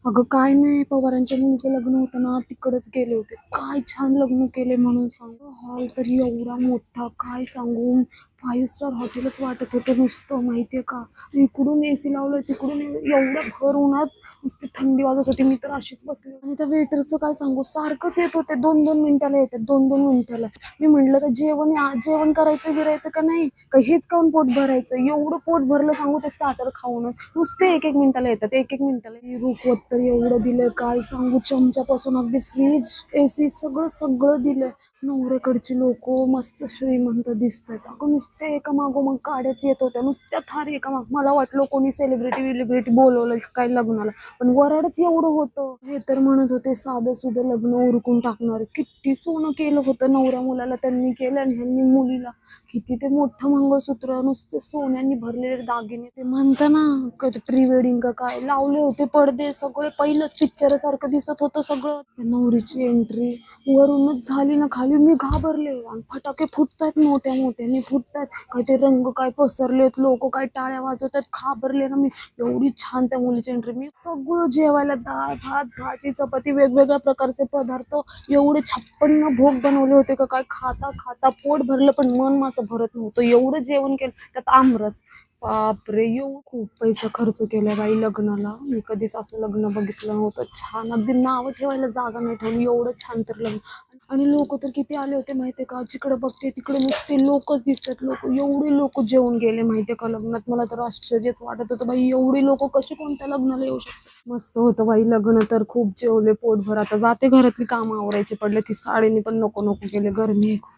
अगं काय नाही, पवारांच्या मुलीचं लग्न होतं ना, तिकडच गेले होते. काय छान लग्न केले म्हणून सांग. हॉल तर एवढा मोठा, काय सांगू. 5 स्टार हॉटेलच वाटत होतं नुसतं, माहितीये का. इकडून एसी लावलं, तिकडून एवढ्या भर उन्हात नुसती थंडी वाजत होती. मी तर अशीच बसली. आणि त्या वेटरचं काय सांगू, सारखंच येत होते, 2-2 मिनिटाला येतात, 2-2 मिनिटाला. मी म्हटलं का जेवण करायचं बिरायचं का नाही, का हेच खाऊन पोट भरायचं. एवढं पोट भरलं सांगू ते स्टार्टर खाऊन. नुसते 1-1 मिनिटाला येतात, 1-1 मिनिटाला. रुखवत तर एवढं दिलंय, काय सांगू. चमच्यापासून अगदी फ्रीज, एसी सगळं सगळं दिलंय. नवऱ्याकडची लोक मस्त श्रीमंत दिसतात. अगं नुसते एका मागोमाग गाड्याच येत होत्या, नुसत्या थारी एका माग. मला वाटलं कोणी सेलिब्रिटी बोलवलं काय लग्नाला, पण वराडच एवढं होतं. हे तर म्हणत होते साधं सुधं लग्न उरकून टाकणार. किती सोनं केलं होतं नवऱ्या मुलाला त्यांनी केलं, आणि ह्यांनी मुलीला किती ते मोठं मंगळसूत्र, नुसते सोन्यांनी भरलेले दागिने. ते म्हणता ना प्री वेडिंग का काय लावले होते पडदे सगळे, पहिलंच पिक्चर सारखं दिसत होतं सगळं. त्या नवरीची एंट्री वरूनच झाली ना, खाली मी घाबरले. आणि फटाके फुटतायत, मोठ्या मोठ्याने फुटतायत. काय ते रंग काय पसरलेत, लोक काय टाळ्या वाजवतात. घाबरले ना मी. एवढी छान त्या मुलीची एंट्री. मी सगळं जेवायला, डाळ भात भाजी चपाती वेगवेगळ्या प्रकारचे पदार्थ, एवढे 56 भोग बनवले होते का काय. खाता खाता पोट भरलं, पण मन माझं भरत नव्हतं. एवढं जेवण केलं, त्यात आमरस. बापरे, खूप पैसा खर्च केलाय बाई लग्नाला. मी कधीच असं लग्न बघितलं नव्हतं. छान, अगदी नाव ठेवायला जागा नाही ठेवली, एवढं छान तर लग्न. आणि लोक तर किती आले होते माहितीये का. जिकडे बघते तिकडे नुसते लोकच दिसतात. एवढे लोक जेवून गेले माहितीये का लग्नात. मला तर आश्चर्यच वाटत होतं बाई, एवढी लोक कशी कोणत्या लग्नाला येऊ शकतात. मस्त होतं बाई लग्न तर, खूप जेवले पोटभर. आता जाते घरातली कामं आवरायची पडले, ती साडीने पण नको नको केले, गरमी आहे खूप.